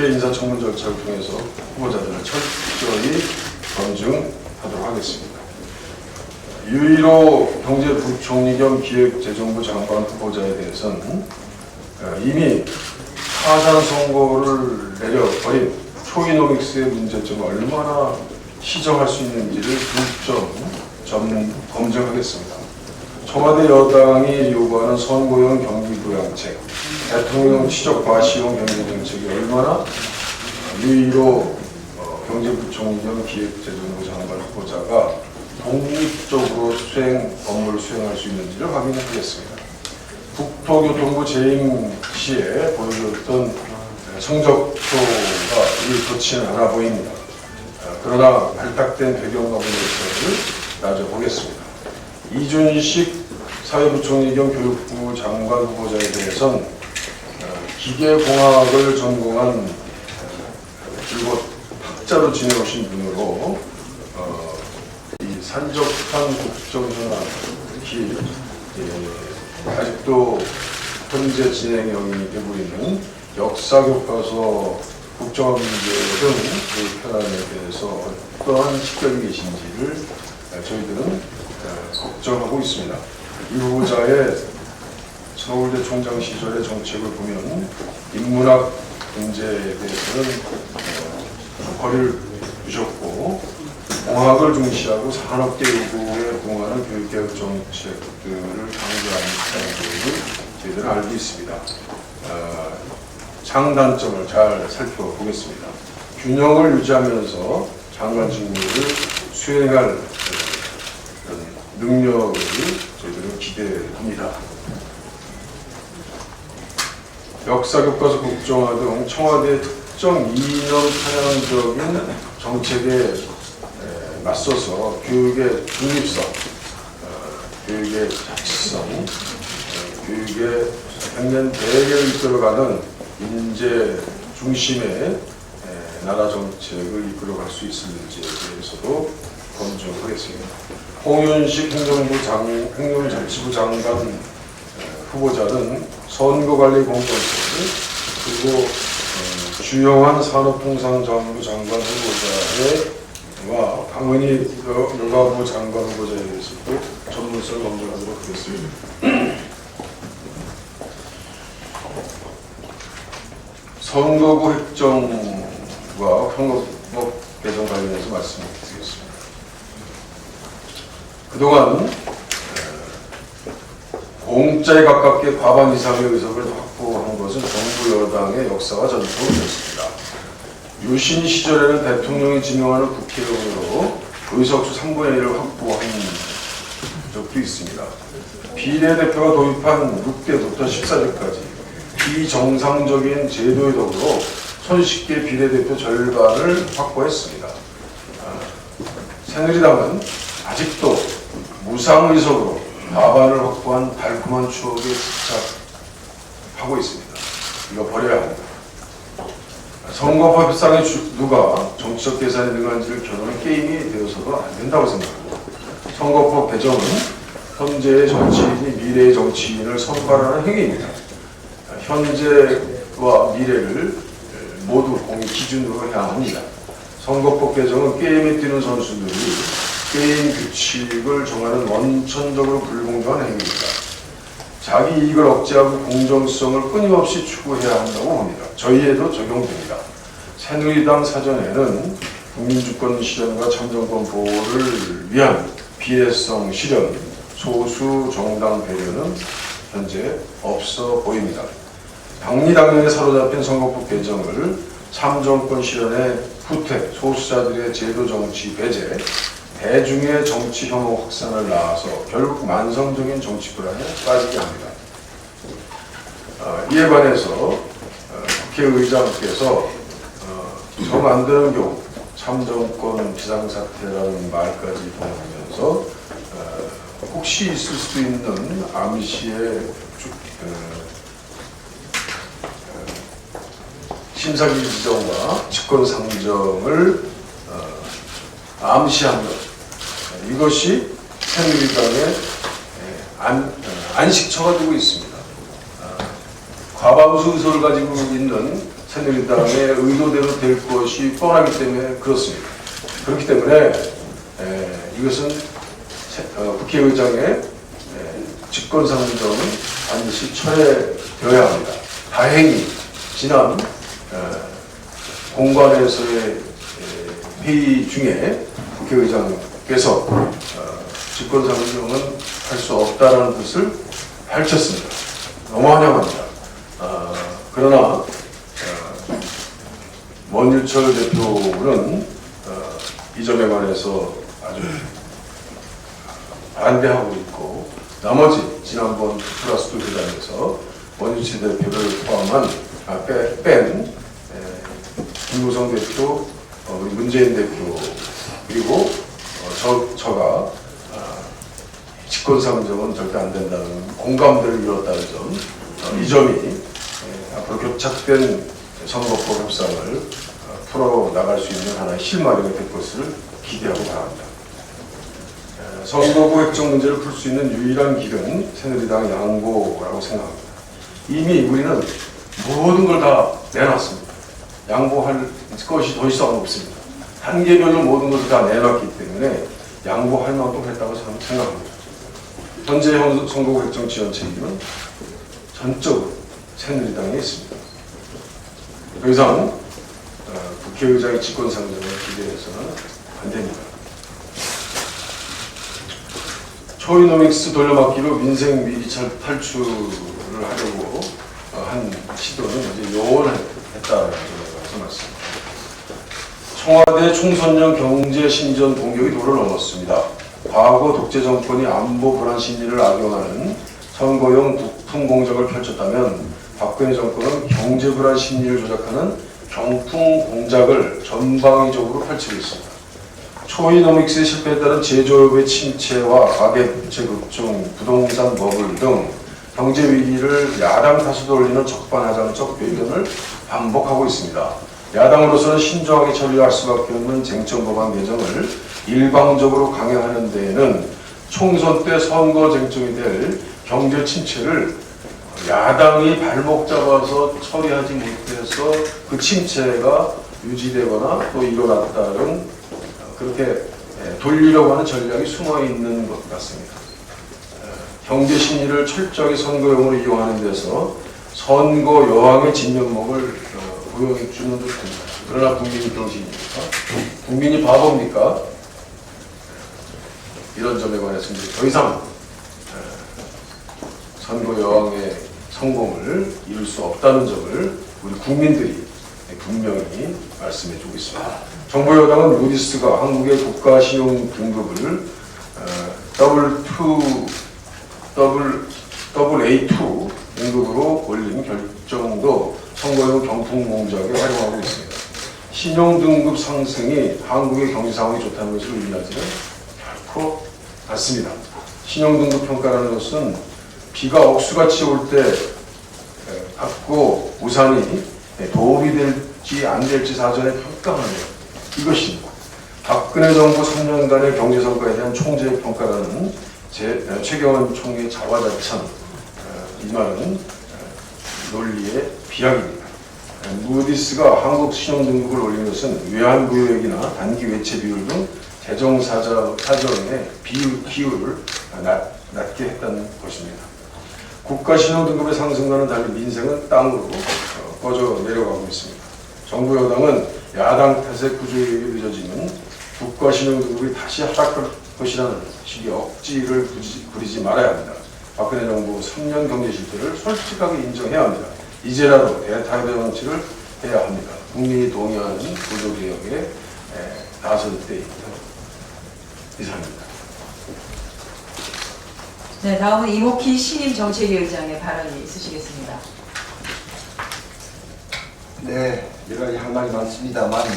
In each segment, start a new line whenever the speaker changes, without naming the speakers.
국회 인사청문 절차를 통해서 후보자들을 철저히 검증하도록 하겠습니다. 유일호 경제부총리 겸 기획재정부 장관 후보자에 대해서는 이미 파산 선고를 내려버린 초이노믹스의 문제점을 얼마나 시정할 수 있는지를 검증하겠습니다. 청와대 여당이 요구하는 선거용 경기부양책, 대통령 치적 과시용 경제정책이 얼마나 유일호 경제부총리 겸 기획재정부 장관 후보자가 독립적으로 업무를 수행할 수 있는지를 확인하겠습니다. 국토교통부 재임 시에 보여줬던 성적표가 좋지는 않아 보입니다. 그러나 발탁된 배경과 문제점을 따져보겠습니다. 이준식 사회부총리 겸 교육부 장관 후보자에 대해서는 기계공학을 전공한 그리고 학자로 지내오신 분으로 이 산적한 국정현안, 특히 아직도 현재 진행 영역이 되고 있는 역사교과서 국정화 문제 등 그 현안에 대해서 어떠한 식견이 계신지를 저희들은 걱정하고 있습니다. 이 후보자의 서울대 총장 시절의 정책을 보면 인문학 문제에 대해서는 거리를 두셨고 공학을 중시하고 산업계 요구에 부응하는 교육개혁 정책들을 강조하는 것을 저희들은 알고 있습니다. 장단점을 잘 살펴보겠습니다. 균형을 유지하면서 장관 직무를 수행할 능력을 저희들은 기대합니다. 역사교과서 국정화 등 청와대의 특정 이념 편향적인 정책에 맞서서 교육의 중립성, 교육의 자치성, 교육의 백년 대계를 이끌어가는 인재 중심의 나라 정책을 이끌어갈 수 있을지에 대해서도 검증하겠습니다. 홍윤식 행정자치부 장관 후보자는 선거관리 공정성 그리고 주영환 산업통상자원부 장관 후보자와 강은희 여가부 장관 후보자에 대해서도 전문성을 검증하도록 하겠습니다. 선거구 획정과 선거법 개정 관련해서 말씀드리겠습니다. 그동안 공짜에 가깝게 과반 이상의 의석을 확보한 것은 정부 여당의 역사와 전통이었습니다. 유신 시절에는 대통령이 지명하는 국회의원으로 의석수 3분의 1을 확보한 적도 있습니다. 비례대표가 도입한 6대부터 14대까지 비정상적인 제도에 더불어 손쉽게 비례대표 절반을 확보했습니다. 새누리당은 아직도 무상의석으로 과반을 확보한 달콤한 추억에 집착하고 있습니다. 이거 버려야 합니다. 선거법 협상에 누가 정치적 계산에 능한지를 겨루는 게임이 되어서도 안 된다고 생각합니다. 선거법 개정은 현재의 정치인이 미래의 정치인을 선발하는 행위입니다. 현재와 미래를 모두 공의 기준으로 해야 합니다. 선거법 개정은 게임에 뛰는 선수들이 게임 규칙을 정하는 원천적으로 불공정한 행위입니다. 자기 이익을 억제하고 공정성을 끊임없이 추구해야 한다고 봅니다. 저희에도 적용됩니다. 새누리당 사전에는 국민주권 실현과 참정권 보호를 위한 비례성 실현, 소수 정당 배려는 현재 없어 보입니다. 당리당연에 사로잡힌 선거법 개정을 참정권 실현의 후퇴, 소수자들의 제도 정치 배제, 대중의 정치 혐오 확산을 낳아서 결국 만성적인 정치 불안에 빠지게 합니다. 이에 관해서 국회의장께서 정 안 되는 경우 참정권 비상사태라는 말까지 포함하면서 혹시 있을 수도 있는 암시의 심사기 지정과 직권 상정을 암시한 것, 이것이 새누리당의 안식처가 되고 있습니다. 과반수 의석을 가지고 있는 새누리당의 의도대로 될 것이 뻔하기 때문에 그렇습니다. 그렇기 때문에 이것은 국회의장의 직권상정은 반드시 철회되어야 합니다. 다행히 지난 공관에서의 회의 중에 국회의장께서 직권상정은 할 수 없다는 뜻을 밝혔습니다. 너무 환영합니다. 그러나 원유철 대표는 이 점에 관해서 아주 반대하고 있고, 나머지 지난번 플러스 2 회담에서 원유철 대표를 포함한 뺀 김무성 대표, 우리 문재인 대표, 그리고 저가 직권상정은 절대 안 된다는 공감대를 이뤘다는 점, 이 점이 앞으로 교착된 선거법 협상을 풀어나갈 수 있는 하나의 실마리가 될 것을 기대하고 바랍니다. 선거구 획정 문제를 풀 수 있는 유일한 길은 새누리당 양보라고 생각합니다. 이미 우리는 모든 걸 다 내놨습니다. 양보할 것이 더 이상 없습니다. 단계별로 모든 것을 다 내놨기 때문에 양보할 만큼 했다고 생각합니다. 현재 선거구 획정 지원 책임은 전적으로 새누리당에 있습니다. 더 이상 국회의장의 직권상정을 기대해서는 안 됩니다. 초이노믹스 돌려막기로 민생 미리철 탈출을 하려고 한 시도는 이제 요원했다라는 점을 말씀드립니다. 청와대 총선용 경제 신전 공격이 도를 넘었습니다. 과거 독재 정권이 안보 불안 심리를 악용하는 선거용 부품 공작을 펼쳤다면 박근혜 정권은 경제 불안 심리를 조작하는 경품 공작을 전방위적으로 펼치고 있습니다. 초이노믹스의 실패에 따른 제조업의 침체와 가계부채 급증, 부동산 버블 등 경제 위기를 야당 탓으로 돌리는 적반하장적 의견을 반복하고 있습니다. 야당으로서는 신중하게 처리할 수밖에 없는 쟁점 법안 개정을 일방적으로 강행하는 데에는 총선 때 선거 쟁점이 될 경제 침체를 야당이 발목 잡아서 처리하지 못해서 그 침체가 유지되거나 또 일어났다는 그렇게 돌리려고 하는 전략이 숨어 있는 것 같습니다. 경제 심리를 철저하게 선거용으로 이용하는 데서 선거 여왕의 진면목을 부여해 주는 듯합니다. 그러나 국민이 병신입니까? 국민이 바보입니까? 이런 점에 관해서 더 이상 선거 여왕의 성공을 이룰 수 없다는 점을 우리 국민들이 분명히 말씀해 주고 있습니다. 정부 여당은 무디스가 한국의 국가 신용 등급을 AA2 등급으로 올린 결정도 선거용 경품 공작에 활용하고 있습니다. 신용 등급 상승이 한국의 경제 상황이 좋다는 것을 의미하지는 결코 않습니다. 신용 등급 평가라는 것은 비가 억수같이 올 때 갖고 우산이 도움이 될지 안 될지 사전에 평가하는 이것입니다. 박근혜 정부 3년간의 경제 성과에 대한 총재 평가라는 최경환 총리의 자화자찬, 이 말은 논리의 비약입니다. 무디스가 한국 신용 등급을 올린 것은 외환부유액이나 단기 외채 비율 등 재정 사정의 기율을 낮게 했다는 것입니다. 국가 신용 등급의 상승과는 달리 민생은 땅으로 꺼져 내려가고 있습니다. 정부 여당은 야당 탓에 구조개혁이 늦어지면 국가 신용 등급이 다시 하락할 것이라는 식의 억지를 부리지 말아야 합니다. 박근혜 정부 3년 경제 실패를 솔직하게 인정해야 합니다. 이제라도 대타협의 정치를 해야 합니다. 국민이 동의하는 구조개혁에 나설 때입니다. 이상입니다.
네, 다음은 이목희 신임 정책위의장의 발언이 있으시겠습니다.
네, 여러 가지 할 말이 많습니다만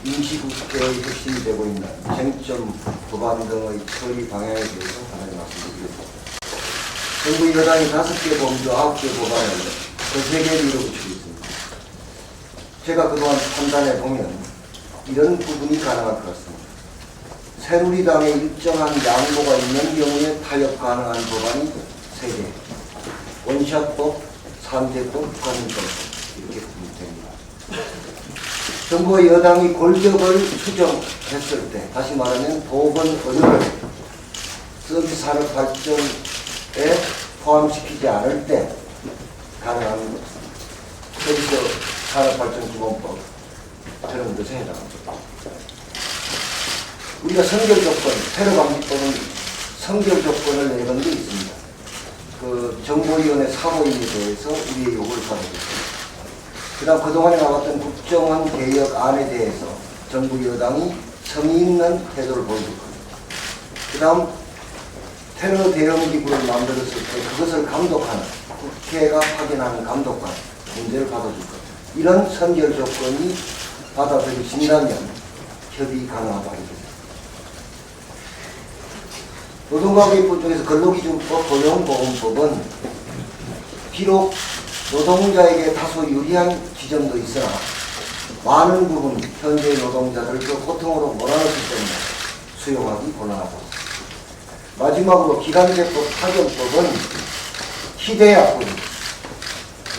임시국회의 핵심이 되고 있는 쟁점 법안 등의 처리 방향에 대해서 하나님 말씀드리겠습니다. 정부 여당이 5개 범주 9개 법안을 거세 개를 밀어붙이고 있습니다. 제가 그동안 판단해 보면 이런 부분이 가능할 것 같습니다. 새누리당에 일정한 양보가 있는 경우에 타협 가능한 법안이 3개, 원샷법, 3대법, 국가민법 이렇게 됩니다. 정부와 여당이 골격을 수정했을 때, 다시 말하면 보건의료를 서비스 산업 발전에 포함시키지 않을 때 가능한 서비스 산업 발전 기본법 저런 것에 해당합니다. 우리가 선결 조건, 테러 방지법은 선결 조건을 내건 게 있습니다. 그 정보위원회 사무위에 대해서 우리의 요구를 받아줬습니다. 그 다음 그동안에 나왔던 국정원 개혁안에 대해서 정부 여당이 성의 있는 태도를 보여줄 겁니다. 그 다음 테러 대응 기구를 만들었을 때 그것을 감독하는 국회가 확인하는 감독관 문제를 받아줄 겁니다. 이런 선결 조건이 받아들여진다면 협의 가능하다 이겁니다. 노동가계법 중에서 근로기준법, 고용보험법은 비록 노동자에게 다소 유리한 지점도 있으나 많은 부분 현재 노동자들을 그 고통으로 몰아넣기 때문에 수용하기 곤란하다. 마지막으로 기간제법, 파견법은 희대약법입니다.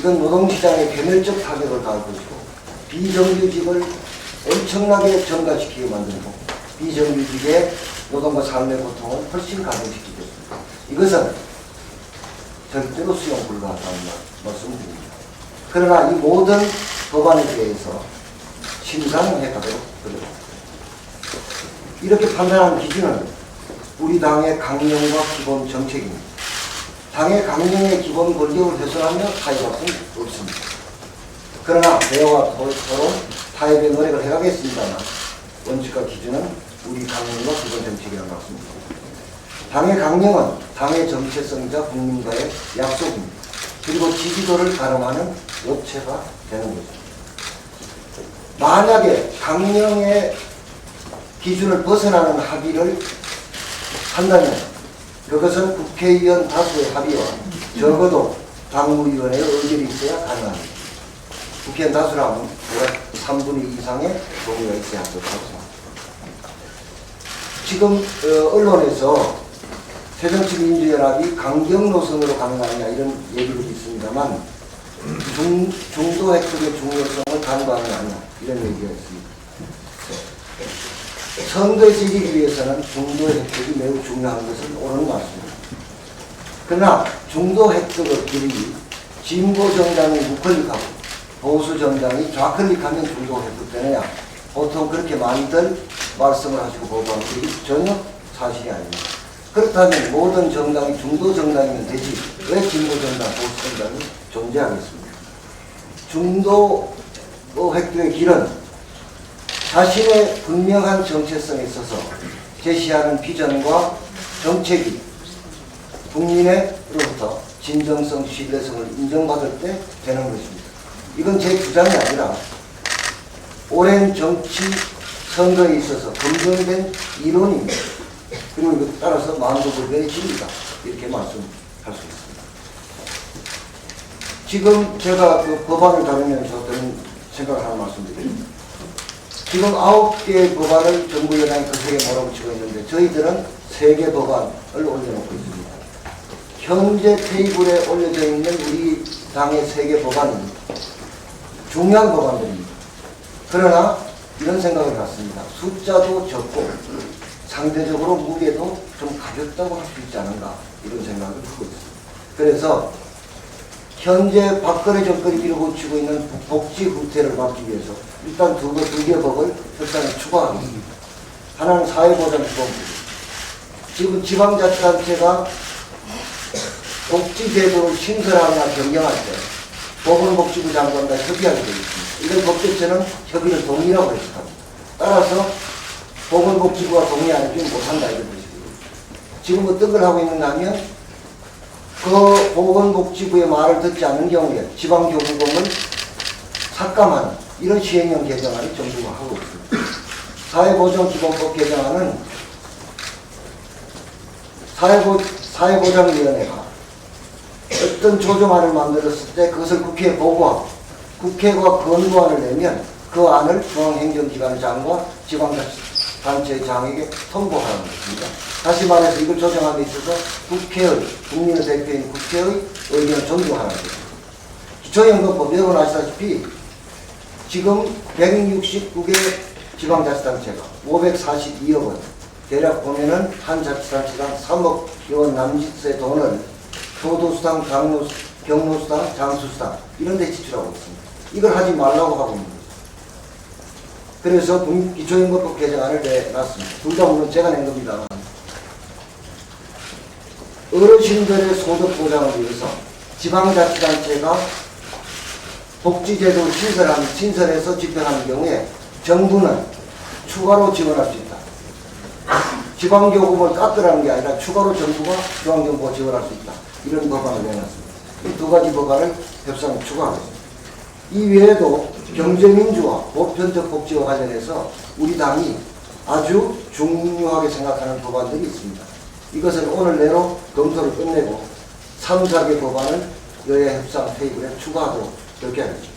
이건 노동시장에 괴멸적 타격을 가할 것이고 비정규직을 엄청나게 증가시키게 만들고 비정규직의 노동과 삶의 고통을 훨씬 가중시키겠습니다. 이것은 절대로 수용 불가하다는 말씀드립니다. 그러나 이 모든 법안에 대해서 심사는 해가도록 그립니다. 이렇게 판단하는 기준은 우리 당의 강령과 기본 정책입니다. 당의 강령의 기본 권력을 훼손하며 타협할 수는 없습니다. 그러나 대화와 토론, 타협의 노력을 해가겠습니다만 원칙과 기준은 우리 강령과 기본 정책이라고 말씀입니다. 당의 강령은 당의 정체성이자 국민과의 약속입니다. 그리고 지지도를 가름하는 요체가 되는 거죠. 만약에 강령의 기준을 벗어나는 합의를 한다면 그것은 국회의원 다수의 합의와 적어도 당무위원회의 의결이 있어야 가능합니다. 국회의원 다수라면 3분의 2 이상의 동의가 있어야 한다고 생각합니다. 지금 언론에서 새정치민주연합이 강경 노선으로 가는 거 아니냐 이런 얘기들이 있습니다만 중도 획득의 중요성을 간과하는 거 아니냐 이런 얘기가 있습니다. 선거에서 이기기 위해서는 중도 획득이 매우 중요한 것은 옳은 것 같습니다. 그러나 중도 획득의 길이 진보 정당이 우클릭하고 보수 정당이 좌클릭하면 중도 획득되느냐 보통 그렇게 많이들 말씀을 하시고 보고하는 것이 전혀 사실이 아닙니다. 그렇다면 모든 정당이 중도 정당이면 되지 왜 진보 정당, 보수 정당이 존재하겠습니까? 중도 획득의 길은 자신의 분명한 정체성에 있어서 제시하는 비전과 정책이 국민으로부터 진정성, 신뢰성을 인정받을 때 되는 것입니다. 이건 제 주장이 아니라 오랜 정치 선거에 있어서 검증된 이론입니다. 그리고 이것 따라서 만두불변의 진리다 이렇게 말씀할 수 있습니다. 지금 제가 그 법안을 다루면서 드는 생각을 하나 말씀드립니다. 지금 9개의 법안을 정부 여당이 거세게 몰아붙이고 있는데 저희들은 3개 법안을 올려놓고 있습니다. 현재 테이블에 올려져 있는 우리 당의 3개 법안은 중요한 법안들입니다. 그러나 이런 생각을 갖습니다. 숫자도 적고 상대적으로 무게도 좀 가볍다고 할 수 있지 않은가 이런 생각을 하고 있습니다. 그래서 현재 박근혜 정권이 밀어붙이고 있는 복지 후퇴를 막기 위해서 일단 두 개 법을 협상에 추가하겠습니다. 하나는 사회보장기본법. 지금 지방자치단체가 복지제도를 신설하거나 변경할 때 보건복지부 장관과 협의하게 되어 있습니다. 이런 법제처는 협의를 동의라고 해석합니다. 따라서 보건복지부가 동의 안 해주면 못한다 이런 뜻이고요. 지금 어떤 걸 하고 있는가 하면 그 보건복지부의 말을 듣지 않는 경우에 지방교부금을 삭감하는 이런 시행령 개정안을 정부가 하고 있습니다. 사회보장기본법 개정안은 사회보장위원회가 어떤 조정안을 만들었을 때 그것을 국회에 보고하고 국회가 권고안을 내면 그 안을 중앙행정기관장과 지방자치단체장에게 통보하는 것입니다. 다시 말해서 이걸 조정함에 있어서 국회의, 국민의 대표인 국회의 의견을 존중하는 것입니다. 기초연금법 여러분 아시다시피 지금 169개 지방자치단체가 542억 원, 대략 보면은 한 자치단체당 3억 원 남짓의 돈을 교도수당, 경로수당, 장수수당 이런 데 지출하고 있습니다. 이걸 하지 말라고 하고 있는 거죠. 그래서 기초임금법 개정안을 내놨습니다. 둘 다 물론 제가 낸 겁니다만 어르신들의 소득 보장을 위해서 지방자치단체가 복지제도 신설해서 집행하는 경우에 정부는 추가로 지원할 수 있다. 지방교금을 깎으라는 게 아니라 추가로 정부가 중앙정부가 지원할 수 있다. 이런 법안을 내놨습니다. 이 두 가지 법안을 협상에 추가하겠습니다. 이 외에도 경제민주화, 보편적 복지와 관련해서 우리 당이 아주 중요하게 생각하는 법안들이 있습니다. 이것을 오늘 내로 검토를 끝내고 3, 4개 법안을 여야 협상 테이블에 추가하도록 그렇게 하겠습니다.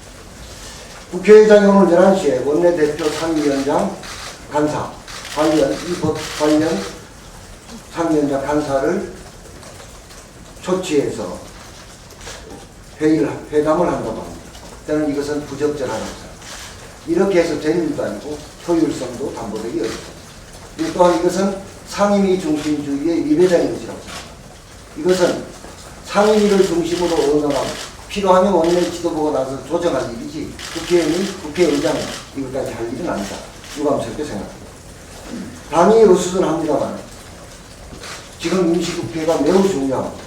국회의장이 오늘 11시에 원내대표 상임위원장 간사 관련 이 법 관련 상임위원장 간사를 초치해서 회담을 한다고 합니다. 저는 이것은 부적절하다고 생각합니다. 이렇게 해서 될 일도 아니고 효율성도 담보되기 어렵습니다. 또한 이것은 상임위 중심주의의 위배적인 것이라고 생각합니다. 이것은 상임위를 중심으로 의논하고 필요하면 원내 지도부가 나서 조정할 일이지 국회의장이 이것까지 할 일은 아니다. 유감스럽게 생각합니다. 당이 어수선합니다만 지금 임시국회가 매우 중요합니다.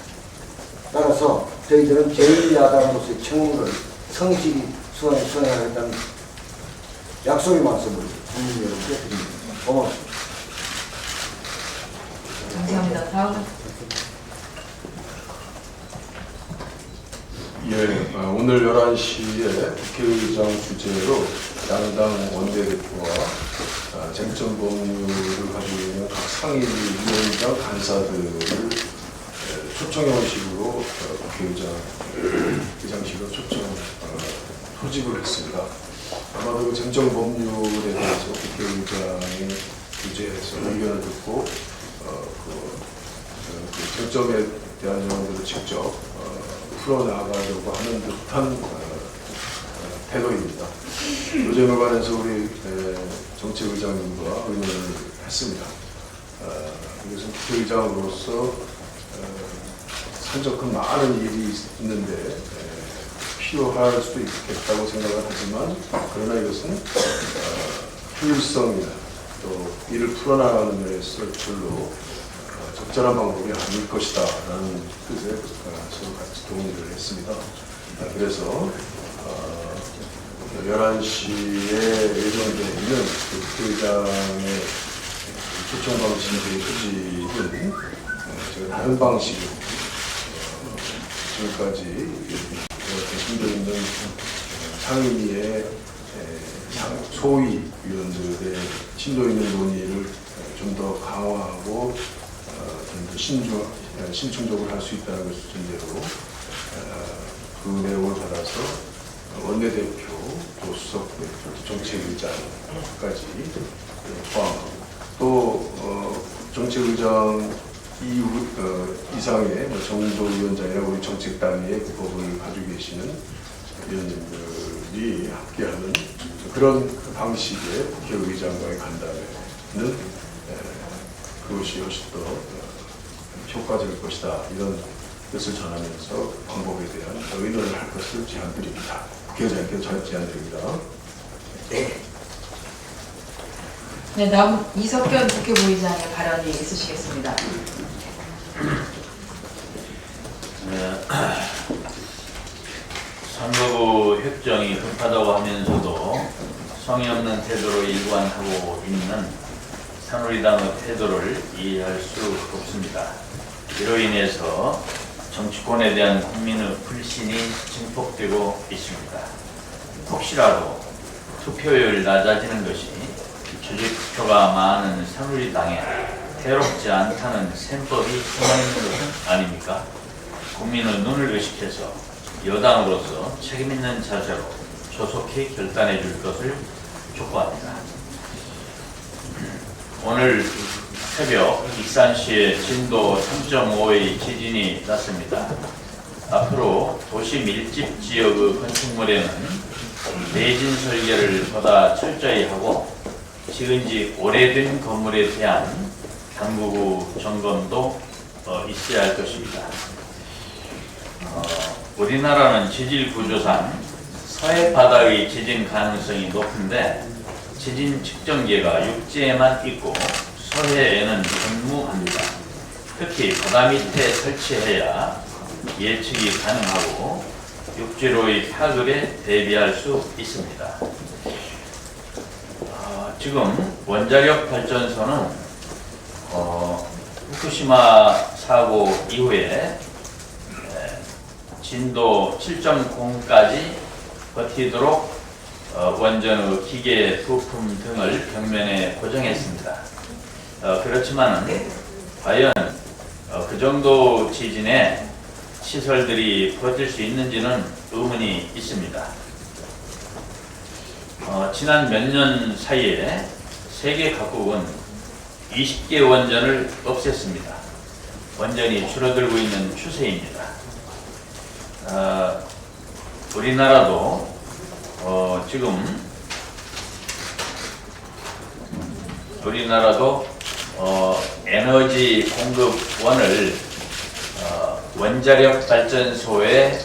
따라서 저희들은 제1야당으로서의 책무를 성실히 수행하겠다는 약속의 말씀을 국민 여러분께 드립니다. 고맙습니다.
감사합니다. 다음.
예, 오늘 11시에 국회의장 주재로 양당 원내대표와 쟁점 법률을 가지고 있는 각 상임위원장 간사들을 초청 형식으로 국회의장실로 소집을 했습니다. 아마도 그 쟁점 법률에 대해서 국회의장이 주재해서 의견을 듣고 그 쟁점에 대한 내용들을 직접 풀어나가려고 하는 듯한 태도입니다. 이 점에 관해서 우리 정책의장님과 의논을 했습니다. 이것은 국회의장으로서 산적한 많은 일이 있는데 필요할 수도 있겠다고 생각을 하지만 그러나 이것은 효율성이나 또 일을 풀어나가는 면에서 별로 적절한 방법이 아닐 것이다 라는 뜻에 서로 같이 동의를 했습니다. 그래서 11시에 예정되어 있는 국회의장의 초청 방식의 소집은 제가 다른 방식으로 지금까지 심도 있는 상임위의 소위 위원들의 심도 있는 논의를 좀 더 강화하고 좀 더 신중적으로 할 수 있다는 것을 전제로 그 내용을 받아서 원내대표, 또 수석 정책의장까지 포함하고 또 정책의장 이상의 정도위원장이나 우리 정책단위의 그 법을 가지고 계시는 위원님들이 함께하는 그런 방식의 국회의장과의 간담회는 그것이 훨씬 더 효과적일 것이다. 이런 뜻을 전하면서 방법에 대한 의논을 할 것을 제안드립니다. 국회의장님께 제안드립니다.
네, 다음 이석현 국회부의장의 발언이 있으시겠습니다.
네, 선거구 획정이 급하다고 하면서도 성의 없는 태도로 일관하고 있는 새누리당의 태도를 이해할 수 없습니다. 이로 인해서 정치권에 대한 국민의 불신이 증폭되고 있습니다. 혹시라도 투표율 낮아지는 것이 조직표가 많은 새누리당에 해롭지 않다는 셈법이 숨어있는 것은 아닙니까? 국민의 눈을 의식해서 여당으로서 책임있는 자세로 조속히 결단해 줄 것을 촉구합니다. 오늘 새벽 익산시에 진도 3.5의 지진이 났습니다. 앞으로 도시 밀집 지역의 건축물에는 내진 설계를 보다 철저히 하고 지은 지 오래된 건물에 대한 당국의 점검도 있어야 할 것입니다. 우리나라는 지질 구조상 서해 바다의 지진 가능성이 높은데 지진 측정기가 육지에만 있고 서해에는 전무합니다. 특히 바다 밑에 설치해야 예측이 가능하고 육지로의 파급에 대비할 수 있습니다. 지금 원자력 발전소는 후쿠시마 사고 이후에 진도 7.0까지 버티도록 원전의 기계 부품 등을 벽면에 고정했습니다. 그렇지만 과연 그 정도 지진에 시설들이 버틸 수 있는지는 의문이 있습니다. 지난 몇 년 사이에 세계 각국은 20개 원전을 없앴습니다. 원전이 줄어들고 있는 추세입니다. 우리나라도 지금 에너지 공급원을 원자력 발전소에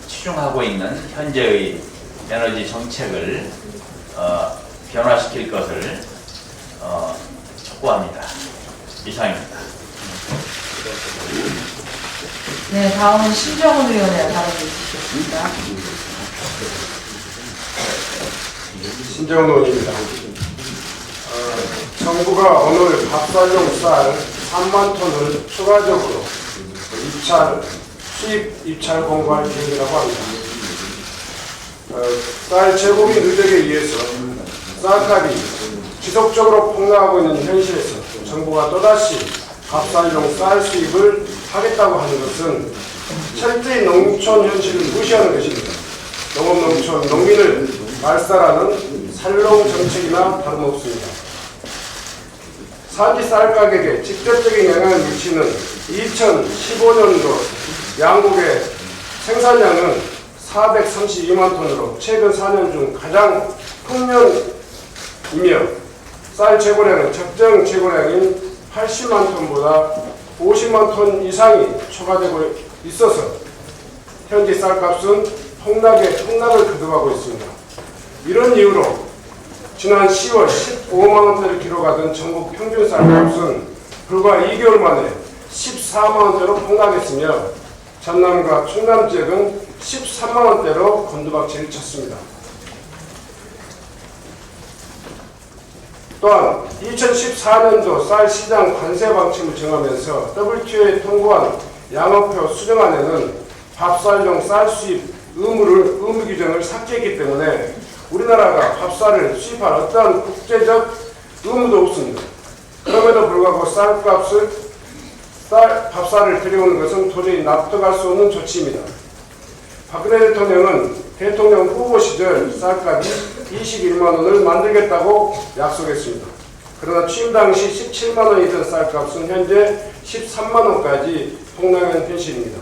치중하고 있는 현재의 에너지 정책을 변화시킬 것을 촉구합니다. 이상입니다.
네, 다음은 신정훈 의원의 발언을 듣겠습니다.
신정훈 의원입니다. 정부가 오늘 밥살용 쌀 3만 톤을 추가적으로 수입 입찰 공고할 계획이라고 합니다. 쌀 제공이 누적에 의해서 쌀값이 지속적으로 폭락하고 있는 현실에서 정부가 또다시 밥살용 쌀 수입을 하겠다고 하는 것은 철저히 농촌 현실을 무시하는 것입니다. 농업농촌 농민을 말살하는 살롱 정책이나 다름없습니다. 산지 쌀 가격에 직접적인 영향을 미치는 2015년도 양국의 생산량은 432만 톤으로 최근 4년 중 가장 큰 년이며 쌀 재고량은 적정 재고량인 80만 톤보다 50만 톤 이상이 초과되고 있어서 현지 쌀값은 폭락을 거듭하고 있습니다. 이런 이유로 지난 10월 15만 원대를 기록하던 전국 평균 쌀값은 불과 2개월 만에 14만 원대로 폭락했으며 전남과 충남 지역은 13만 원대로 곤두박질을 쳤습니다. 또한 2014년도 쌀 시장 관세 방침을 정하면서 WTO에 통보한 양업표 수정안에는 밥쌀용 쌀 수입 의무 규정을 삭제했기 때문에 우리나라가 밥쌀을 수입할 어떠한 국제적 의무도 없습니다. 그럼에도 불구하고 밥쌀을 들여오는 것은 도저히 납득할 수 없는 조치입니다. 박근혜 대통령은 대통령 후보 시절 쌀값이 21만 원을 만들겠다고 약속했습니다. 그러나 취임 당시 17만 원이던 쌀값은 현재 13만 원까지 폭락한 현실입니다.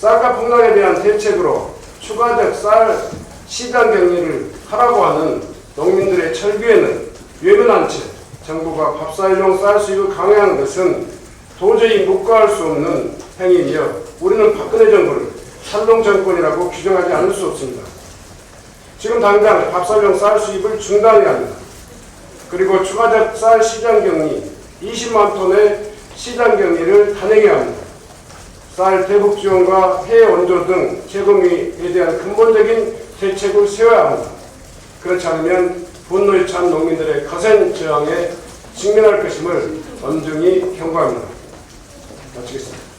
쌀값 폭락에 대한 대책으로 추가적 쌀 시장 격리를 하라고 하는 농민들의 철기에는 외면한 채 정부가 밥쌀용 쌀 수입을 강요하는 것은 도저히 묵과할 수 없는 행위이며 우리는 박근혜 정부를 살롱 정권이라고 규정하지 않을 수 없습니다. 지금 당장 밥쌀용 쌀 수입을 중단해야 합니다. 그리고 추가적 쌀 시장 격리 20만 톤의 시장 격리를 단행해야 합니다. 쌀 대북 지원과 해외 원조 등 제공에 대한 근본적인 대책을 세워야 합니다. 그렇지 않으면 분노에 찬 농민들의 거센 저항에 직면할 것임을 엄중히 경고합니다. 마치겠습니다.